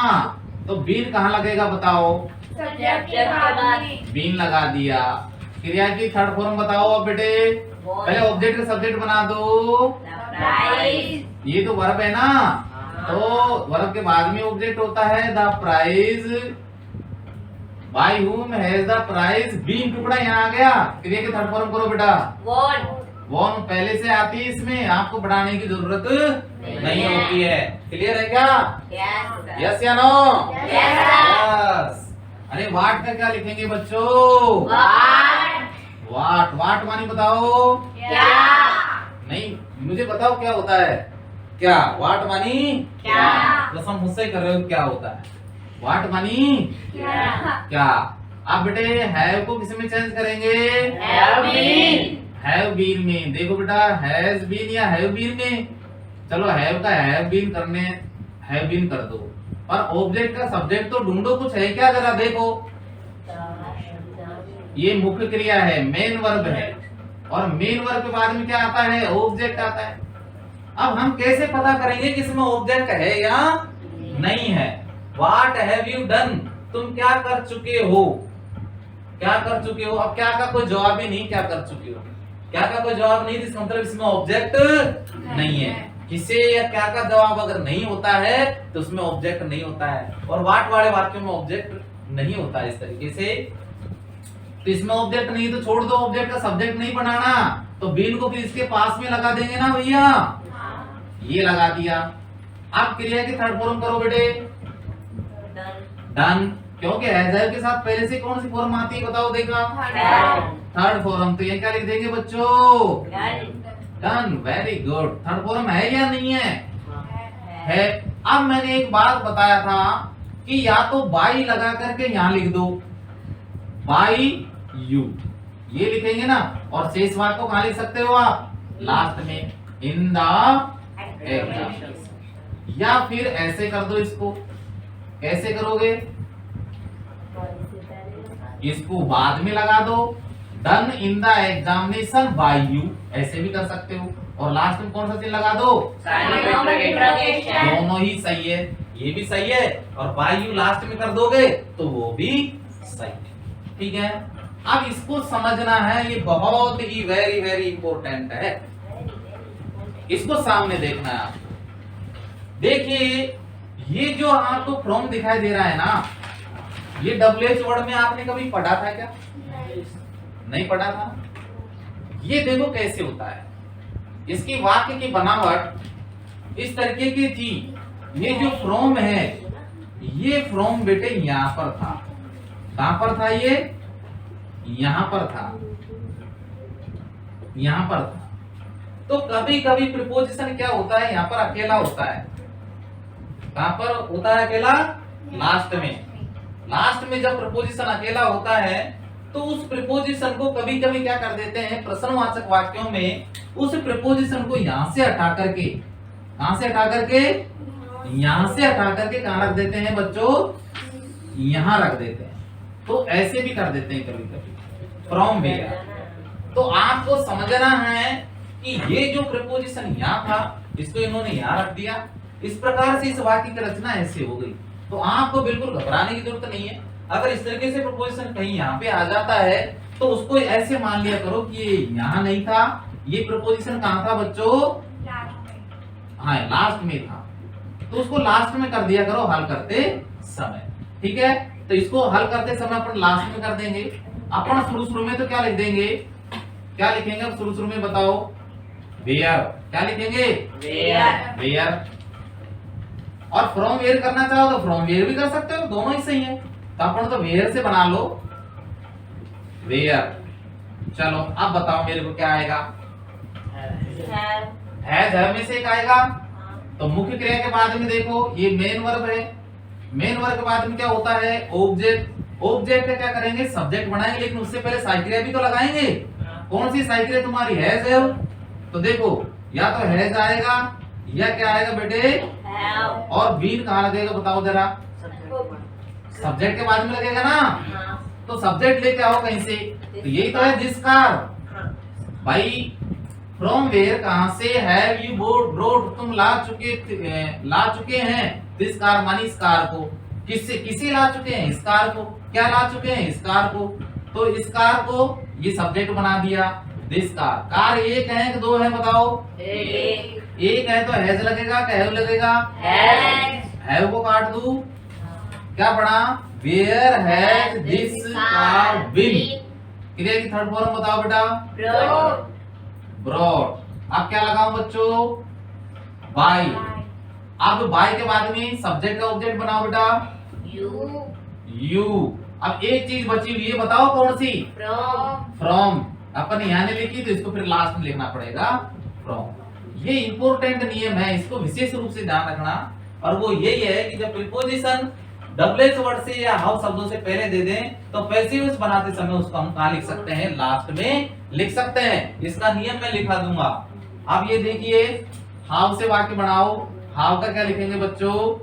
S1: तो बीन कहाँ लगेगा बताओ?
S2: सब्जेक्ट के बाद
S1: बीन लगा दिया। क्रिया की थर्ड फॉर्म बताओ अब बेटे। पहले ऑब्जेक्ट का सब्जेक्ट बना दो।
S2: प्राइस
S1: ये तो वर्ब है ना, तो वर्ब के बाद में ऑब्जेक्ट होता है the prize. By whom has the prize been. टुकड़ा यहाँ आ गया। क्रिया की थर्ड फॉर्म करो बेटा।
S2: वन
S1: वॉन पहले से आती है इसमें, आपको बढ़ाने की जरूरत नहीं होती है। क्लियर है क्या?
S2: यस
S1: यस या नो?
S2: Yes, sir.
S1: यस। अरे वाट का क्या लिखेंगे बच्चों?
S2: वाट
S1: वाट। वाट मानी बताओ?
S2: क्या
S1: नहीं, मुझे बताओ क्या होता है? क्या वाट मानी?
S2: क्या
S1: कसम मुझसे कर रहे हो क्या होता है? वाट मानी क्या? आप बेटे हैव को किस में चेंज करेंगे?
S2: हैव बीन
S1: हैव बीन में। देखो बेटा हैज बीन या हैव बीन में। चलो हैव का हैव बीन करने हैव बीन कर दो, पर ऑब्जेक्ट का सब्जेक्ट तो ढूंढो, कुछ है क्या जरा देखो। ये मुख्य क्रिया है, मेन वर्ब है, और मेन वर्ब के बाद में क्या आता है? ऑब्जेक्ट आता है। अब हम कैसे पता करेंगे कि इसमें ऑब्जेक्ट है या नहीं है? What have you done? तुम क्या कर चुके हो? क्या कर चुके हो? अब क्या का कोई जवाब ही नहीं, क्या कर चुके हो? क्या का कोई जवाब नहीं, इसका मतलब इसमें ऑब्जेक्ट नहीं है। किसे या क्या का जवाब अगर नहीं होता है तो उसमें ऑब्जेक्ट नहीं होता है, और वाट वाले वाक्यों में ऑब्जेक्ट नहीं होता है इस तरीके से। तो इसमें ऑब्जेक्ट नहीं तो छोड़ दो, ऑब्जेक्ट का सब्जेक्ट नहीं बनाना, तो बीन को फिर इसके पास में लगा देंगे ना भैया। ये लगा दिया। अब क्रिया की थर्ड फॉर्म करो बेटे, डन, क्योंकि हैज हैव के साथ पहले से कौन सी फॉर्म आती है बताओ, देखा थर्ड फॉर्म, तो ये क्या लिख देंगे बच्चों, done, very good. Third form है या नहीं है? अब मैंने एक बात बताया था कि या तो बाई लगा करके यहां लिख दो, बाई यू, ये लिखेंगे ना, और शेष वाक्य को कहां लिख सकते हो आप, लास्ट में, इन द एग्जामिनेशन। या फिर ऐसे कर दो इसको, कैसे करोगे, इसको बाद में लगा दो, done in the examination by you, ऐसे भी कर सकते हो, और लास्ट में कौन सा चिन्ह लगा दो, दोनों ही सही है, ये भी सही है, और बाय यू लास्ट में कर दोगे तो वो भी सही है। ठीक है, अब इसको समझना है, ये बहुत ही वेरी वेरी इंपॉर्टेंट है, इसको सामने देखना है आपको। देखिए ये जो आपको फ्रॉम दिखाई दे रहा है ना, ये डब्ल्यूएच वर्ड में आपने कभी पढ़ा था क्या, नहीं पढ़ा था। ये देखो कैसे होता है, इसकी वाक्य की बनावट इस तरीके की थी। ये जो फ्रॉम है, ये फ्रॉम बेटे यहां पर था, कहां पर था, ये यहां पर था, यहां पर था। तो कभी कभी प्रीपोजिशन क्या होता है, यहां पर अकेला होता है, कहां पर होता है अकेला, लास्ट में। लास्ट में जब प्रीपोजिशन अकेला होता है तो उस प्रीपोजिशन को कभी कभी क्या कर देते हैं, प्रश्नवाचक वाक्यों में उस प्रीपोजिशन को यहां से हटा करके, कहां से हटा करके, यहां से हटा करके कहां रख देते हैं बच्चों, यहां रख देते हैं। तो ऐसे भी कर देते हैं कभी कभी फ्रॉम वेयर। तो आपको समझना है कि ये जो प्रीपोजिशन यहाँ था, इसको इन्होंने यहाँ रख दिया, इस प्रकार से इस वाक्य की रचना ऐसे हो गई। तो आपको बिल्कुल घबराने की जरूरत नहीं है। अगर इस तरीके से प्रीपोजिशन कहीं यहाँ पे आ जाता है तो उसको ऐसे मान लिया करो कि ये यहाँ नहीं था, ये प्रीपोजिशन कहाँ था बच्चों, हाँ लास्ट में था, तो उसको लास्ट में कर दिया करो हल करते समय। ठीक है, तो इसको हल करते समय अपन लास्ट में कर देंगे। अपन शुरू में तो क्या लिख देंगे, क्या लिखेंगे अब शुरू में बताओ, वेयर, क्या लिखेंगे, वेयर। और फ्रॉम वेयर करना चाहो तो फ्रॉम वेयर भी कर सकते हो, दोनों ही सही है। तो अपन तो वेयर से बना लो, वेयर। चलो अब बताओ मेरे को क्या आएगा, हैज है में से एक आएगा। तो मुख्य क्रिया के बाद में देखो ये मेन वर्ब है, मेन वर्ब के बाद में क्या होता है, ऑब्जेक्ट। ऑब्जेक्ट का क्या करेंगे, सब्जेक्ट बनाएंगे, लेकिन उससे पहले साई क्रिया भी तो लगाएंगे। कौन सी साई क्रिया तुम्हारी, हैज है। तो देखो या तो हैज आएगा या क्या आएगा बेटे, और बीन कहाँ लगेगा बताओ जरा, सब्जेक्ट के बाद में लगेगा ना। तो सब्जेक्ट लेके आओ कहीं से, तो यही तो है दिस कार। भाई फ्रॉम वेयर कहां से, हैव यू ब्रोट तुम ला चुके हैं दिस कार मानी इस कार को, किसे ला चुके हैं, इस कार को। क्या ला चुके हैं, इस कार को। तो इस कार को ये सब्जेक्ट बना दिया, दिस कार। कार एक है कि दो है बताओ, एक है तो हैज लगेगा क्या हैव लगेगा, हैव को काट दूं, क्या पढ़ा, where has this car been. क्रिया की थर्ड फॉर्म बताओ बेटा, ब्रॉड। अब क्या लगाऊं बच्चों, बाय। अब बाय के बाद में सब्जेक्ट का ऑब्जेक्ट बनाओ बेटा, यू। अब एक चीज बची हुई है, बताओ कौन सी, फ्रॉम। अपन यहाँ ने लिखी तो इसको फिर लास्ट में लिखना पड़ेगा, फ्रॉम। ये इंपॉर्टेंट नियम है, इसको विशेष रूप से ध्यान रखना। और वो यही है कि जब प्रीपोजिशन डबल वर्ड से या हाउ शब्दों से पहले दे दें तो पैसिव बनाते समय उसको हम कहां लिख सकते हैं, लास्ट में लिख सकते हैं। इसका नियम मैं लिखा दूंगा। अब ये देखिए हाउ से वाक्य बनाओ, हाउ का क्या लिखेंगे बच्चों,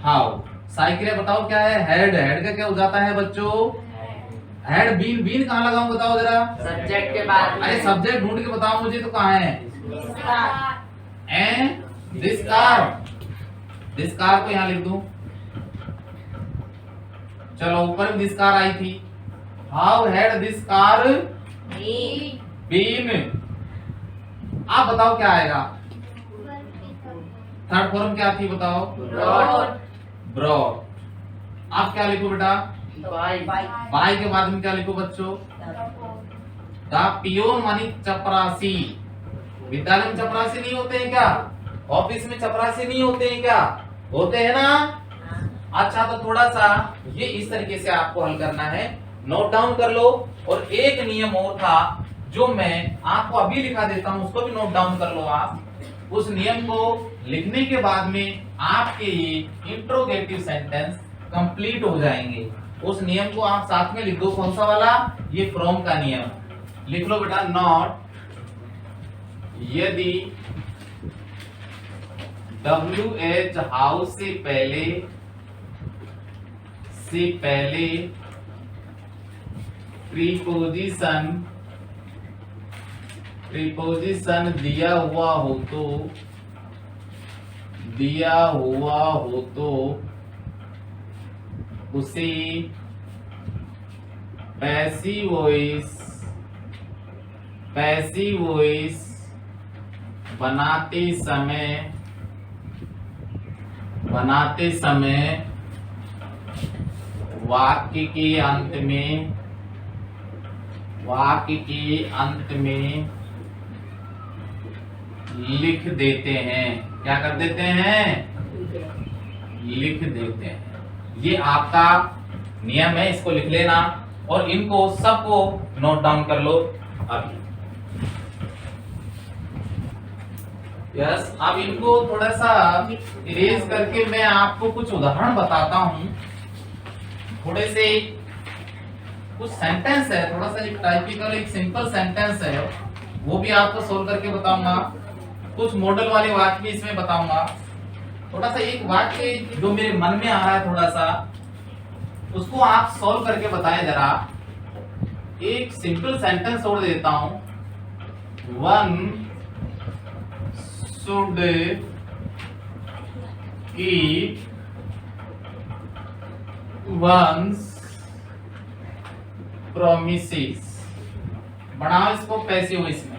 S1: हाउ। साई क्रिया बताओ क्या है, हेड। हेड का क्या हो जाता है बच्चों, हेड। बीन, बीन कहां लगाऊं बताओ जरा,
S2: सब्जेक्ट के बाद।
S1: अरे सब्जेक्ट ढूंढ के बताओ मुझे, तो कहां है, and this car. This car को यहां लिख दूं, चलो ऊपर भी दिस कार आई थी। How had this car been. आप बताओ क्या आएगा, थर्ड फॉर्म क्या थी बताओ, ब्रॉड। आप क्या लिखो बेटा, बाय के बाद में क्या लिखो बच्चों, द पियोन मानी चपरासी। विद्यालय में चपरासी नहीं होते हैं क्या, ऑफिस में चपरासी नहीं होते हैं क्या? होते हैं ना? अच्छा, तो थोड़ा सा ये इस तरीके से आपको हल करना है, नोट डाउन कर लो। और एक नियम और था जो मैं आपको अभी लिखा देता हूं, उसको भी नोट डाउन कर लो आप। उस नियम को लिखने के बाद में आपके ये इंट्रोगेटिव सेंटेंस कंप्लीट हो जाएंगे। उस नियम को आप साथ में लिख दो। कौन सा वाला? ये फ्रॉम का नियम लिख लो बेटा। नॉट यदि WH हाउस से पहले प्रीपोजिशन दिया हुआ हो तो उसे पैसिव वॉइस बनाते समय वाक्य के अंत में लिख देते हैं। क्या कर देते हैं? लिख देते हैं। ये आपका नियम है, इसको लिख लेना और इनको सबको नोट डाउन कर लो अभी। यस, अब इनको थोड़ा सा इरेज करके मैं आपको कुछ उदाहरण बताता हूं। थोड़े से कुछ सेंटेंस है, थोड़ा सा एक टाइपिकल एक सिंपल सेंटेंस है, वो भी आपको सोल्व करके बताऊंगा। कुछ मॉडल वाले वाक्य भी इसमें बताऊंगा। थोड़ा सा एक वाक्य जो मेरे मन में आ रहा है थोड़ा सा, उसको आप सोल्व करके बताएं जरा। एक सिंपल सेंटेंस छोड़ देता हूं। One should keep once promises. बनाओ इसको पैसिव वॉइस में।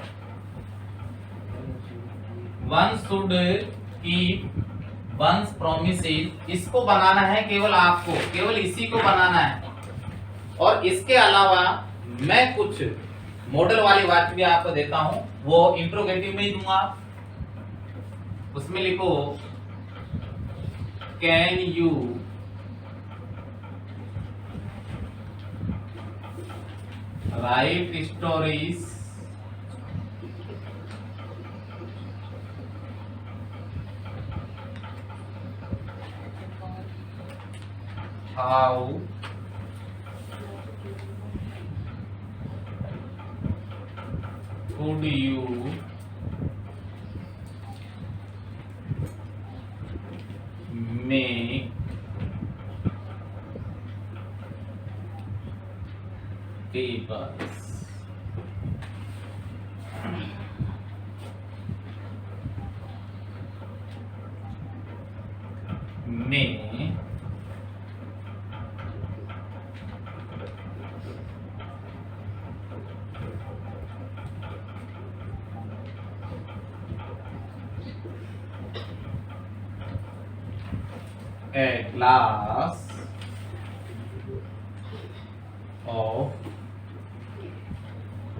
S1: One should keep once promises, इसको बनाना है केवल आपको, केवल इसी को बनाना है। और इसके अलावा मैं कुछ मॉडल वाले वाक्य भी आपको देता हूं, वो इंट्रोगेटिव में ही दूंगा। उसमें लिखो can you write stories how could you make tables? में a glass of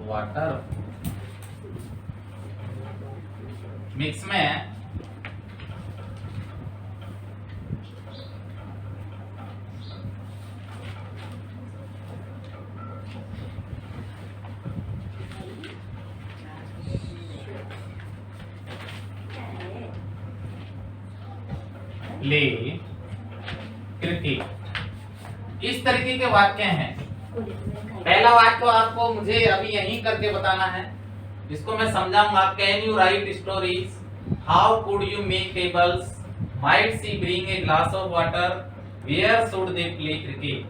S1: water। Mix में है। ले क्रिकेट। इस तरीके के वाक्य हैं। पहला वाक्य आपको मुझे अभी यहीं करके बताना है, इसको मैं समझाऊंगा। Can you write stories, how could you make tables, might she bring a glass of water, where should they play cricket.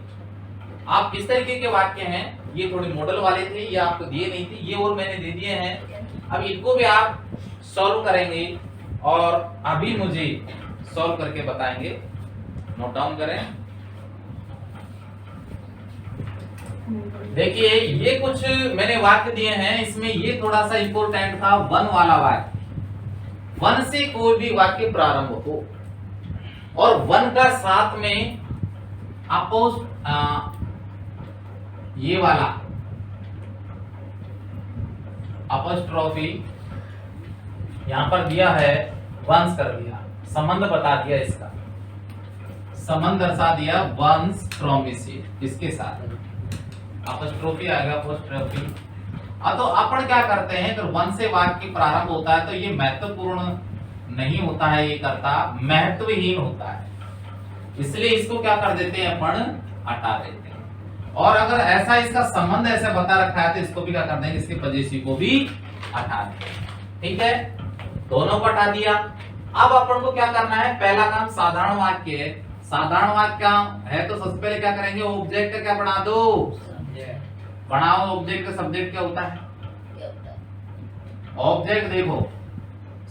S1: आप किस तरीके के वाक्य हैं? ये थोड़े मॉडल वाले थे, ये आपको दिए नहीं थे, ये और मैंने दे दिए हैं। अब इनको भी आप सॉल्व करेंगे और अभी मुझे सॉल्व करके बताएंगे। नोट डाउन करें। देखिए ये कुछ मैंने वाक्य दिए हैं, इसमें ये थोड़ा सा इंपॉर्टेंट था, वन वाला वाक्य। वन से कोई भी वाक्य प्रारंभ हो और वन का साथ में ये वाला अपॉस्ट्रोफी यहां पर दिया है, वंस कर दिया, संबंध बता दिया, इसका संबंध दर्शा दिया वंस प्रोमिसिड इसके साथ। अपस्ट्रोफी आएगा, अपोस्ट्रोफी। तो अपन क्या करते हैं, अगर वन से वाक्य प्रारंभ होता है तो ये महत्वपूर्ण नहीं होता है, ये करता महत्वहीन होता है, इसलिए इसको क्या कर देते हैं अपन, हटा देते हैं। और अगर ऐसा इसका संबंध ऐसे बता रखा है तो इसको भी क्या कर देंगे, इसके पजेसी को भी हटा देंगे। ठीक है, दोनों को हटा दिया। अब अपन को क्या करना है, पहला काम साधारण वाक्य है। साधारण वाक्य क्या है, तो सबसे पहले क्या करेंगे, ऑब्जेक्ट का क्या बना दो, बनाओ। ऑब्जेक्ट का सब्जेक्ट क्या होता है, ऑब्जेक्ट देखो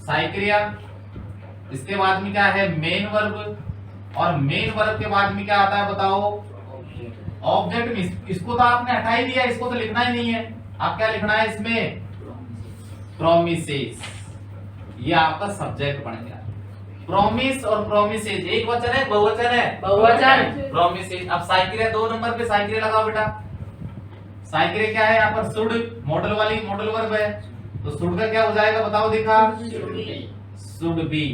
S1: साइक्रिया, इसके बाद में क्या है, मेन वर्ब, और मेन वर्ब के बाद में क्या आता है बताओ, ऑब्जेक्ट में। इसको तो आपने हटा ही दिया, इसको तो लिखना ही नहीं है। आप क्या लिखना है इसमें, प्रोमिसेस, ये आपका सब्जेक्ट बन गया। प्रोमिस और प्रोमिसेस एक वचन है, बहुवचन है,
S2: बहुवचन।
S1: प्रोमिसेस। अब साइक्रिया 2 नंबर पे साइक्रिया लगाओ बेटा। साइक्रिया क्या है, यहाँ पर शुड मॉडल वाली मॉडल वर्ब है, तो शुड का क्या हो जाएगा बताओ, देखा, शुड बी।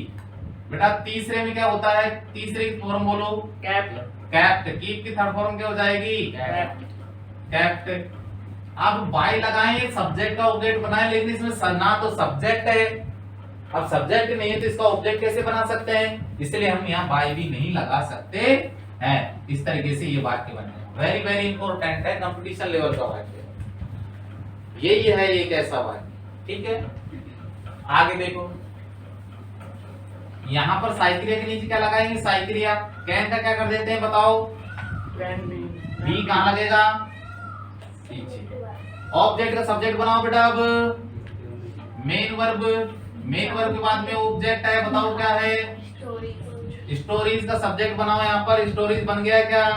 S1: बेटा तीसरे में क्या होता है, तीसरे की फॉर्म बोलो,
S2: कैप्ट।
S1: कैप्ट। कीप की थर्ड फॉर्म क्या हो जाएगी, कैप्ट। अब बाय लगाएं, सब्जेक्ट का ऑब्जेक्ट बनाए, लेकिन इसमें ना तो सब्जेक्ट है, अब सब्जेक्ट नहीं है तो इसका ऑब्जेक्ट कैसे बना सकते हैं, इसलिए हम यहाँ बाय भी नहीं लगा सकते हैं। इस तरीके से ये वाक्य बने, वेरी वेरी इंपॉर्टेंट है, कंपटीशन लेवल का वाक्य यही है, एक ऐसा वाक्य। ठीक है, आगे देखो, यहाँ पर साइक्रिया के नीचे क्या लगाएंगे, साइक्रिया। कैन का क्या कर देते हैं बताओ, बी कहाँ लगेगा, पीछे। ऑब्जेक्ट का सब्जेक्ट बनाओ बेटा। अब मेन वर्ब, मेन वर्ब के बाद में ऑब्जेक्ट है, बताओ क्या है, स्टोरीज का सब्जेक्ट बनाओ। यहाँ पर स्टोरीज बन गया क्या,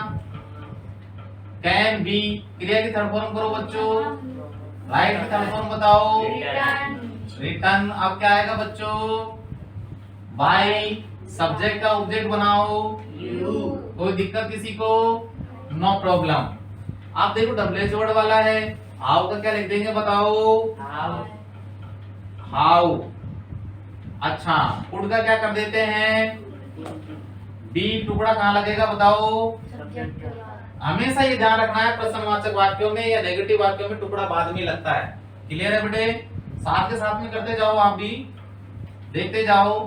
S1: कैन बी। क्रिया की थर्ड फॉर्म करो बच्चों, राइट की थर्ड फॉर्म बताओ, रिटर्न। अब क्या आएगा बच्चों, बाय। सब्जेक्ट का ऑब्जेक्ट बनाओ, कोई दिक्कत किसी को, नो प्रॉब्लम। आप देखो डब्ल्यूएच वर्ड वाला है, हाउ का क्या लिख देंगे बताओ, हाउ। अच्छा, कुड का क्या कर देते हैं, डी। टुकड़ा कहाँ लगेगा बताओ, हमेशा ये ध्यान रखना है, प्रश्नवाचक वाक्यों में या नेगेटिव वाक्यों में टुकड़ा बाद में लगता है। क्लियर है बेटे, साथ के साथ में करते जाओ, आप भी देखते जाओ।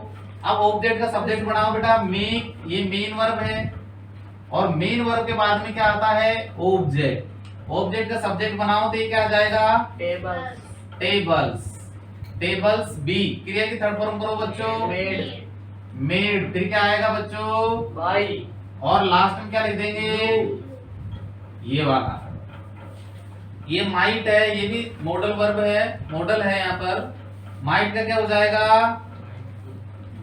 S1: अब ऑब्जेक्ट का सब्जेक्ट बनाओ बेटा, मेक, ये मेन वर्ब है, और मेन वर्ब के बाद में क्या आता है, ऑब्जेक्ट। ऑब्जेक्ट का सब्जेक्ट बनाओ तो ये क्या आ जाएगा, टेबल्स। Tables B. क्रिया की थर्ड फॉर्म करो बच्चों, मेड। फिर क्या आएगा बच्चों,
S2: बाई।
S1: और लास्ट में क्या लिख देंगे, ये वाला, ये माइट है, ये भी मॉडल वर्ब है, मॉडल है यहाँ पर। माइट का क्या हो जाएगा,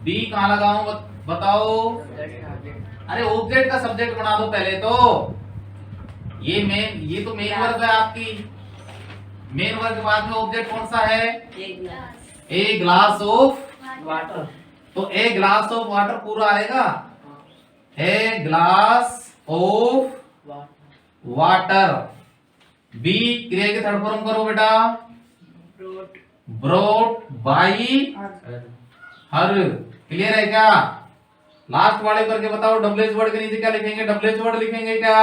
S1: बी कहाँ लगाऊं बताओ, अरे ऑब्जेक्ट का सब्जेक्ट बना दो पहले तो। ये मेन, ये तो मेन वर्ब है आपकी, मेन वर्ब के बाद में ऑब्जेक्ट कौन सा है, ए ग्लास ऑफ
S2: वाटर।
S1: तो ए ग्लास ऑफ वाटर पूरा आएगा, a glass of water. Be. क्रिया की थर्ड फॉर्म करो बेटा, ब्रोट बाई हर। क्लियर है क्या, लास्ट वाले करके बताओ, डब्ल्यूएच वर्ड के नीचे क्या लिखेंगे, डब्ल्यूएच वर्ड लिखेंगे क्या,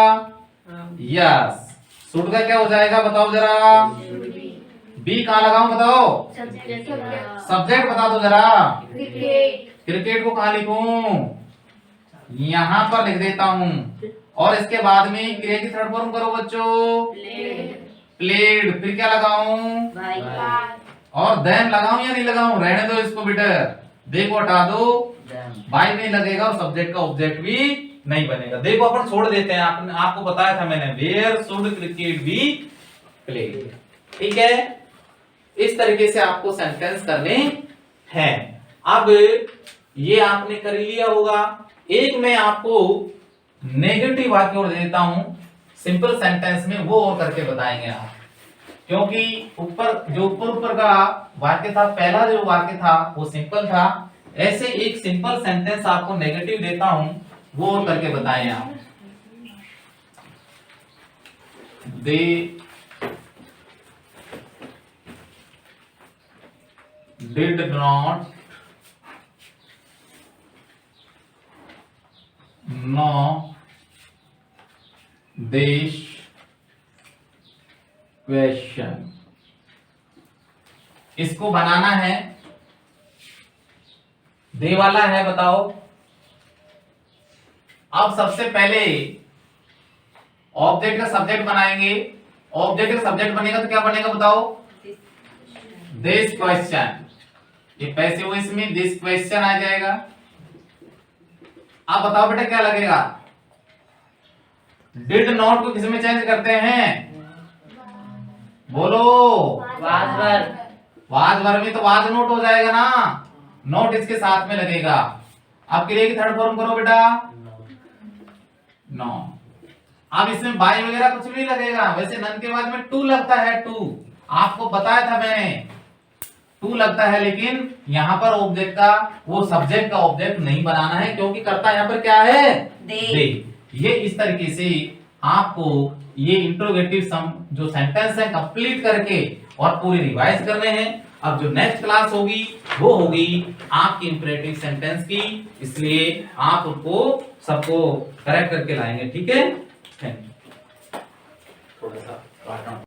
S1: यस। शुड का क्या हो जाएगा बताओ जरा, बी कहाँ लगाऊं बताओ, सब्जेक्ट बता दो जरा, क्रिकेट को कहाँ लिखूं, यहां पर लिख देता हूं। और इसके बाद में क्रिया की थर्ड फॉर्म करो बच्चों, प्लेड। फिर क्या लगाऊं, और देन लगाऊं या नहीं लगाऊं, रहने दो इसको बेटा, देखो हटा दो, बाई नहीं लगेगा और सब्जेक्ट का ऑब्जेक्ट भी नहीं बनेगा। देखो अपन छोड़ देते हैं, आपको बताया था मैंने, where should cricket be played. ठीक है, इस तरीके से आपको सेंटेंस करने हैं। अब ये आपने कर लिया होगा। एक मैं आपको नेगेटिव वाक्य और देता हूं सिंपल सेंटेंस में, वो और करके बताएंगे आप, क्योंकि ऊपर का वाक्य था, पहला जो वाक्य था वो सिंपल था। ऐसे एक सिंपल सेंटेंस आपको नेगेटिव देता हूं, वो और करके बताएं आप। They did not know this question, इसको बनाना है, दे वाला है, बताओ। अब सबसे पहले ऑब्जेक्ट का सब्जेक्ट बनाएंगे। ऑब्जेक्ट का सब्जेक्ट बनेगा तो क्या बनेगा बताओ? This question. ये पैसिव वॉइस में दिस क्वेश्चन आ जाएगा। अब बताओ बेटा क्या लगेगा? डिड नॉट को किस में चेंज करते हैं? बोलो।
S2: Was verb.
S1: वाज वर्ब में तो वाज नोट हो जाएगा ना, नोट इसके साथ में लगेगा। अब क्रिया की थर्ड फॉर्म करो बेटा, नो। अब इसमें बाय वगैरह कुछ भी लगेगा, वैसे नन के बाद में टू लगता है, टू आपको बताया था मैंने, टू लगता है, लेकिन यहाँ पर ऑब्जेक्ट का, वो सब्जेक्ट का ऑब्जेक्ट नहीं बनाना है, क्योंकि कर्ता यहाँ पर क्या है? दे। ये इस तरीके से आपको ये इंट्रोगेटिव सम जो सेंटेंस है कंप्लीट करके और पूरी रिवाइज करने हैं। अब जो नेक्स्ट क्लास होगी वो होगी आपकी इंपरेटिव सेंटेंस की, इसलिए आप उनको सबको करेक्ट करके लाएंगे, ठीक है? Thank you. थोड़ा सा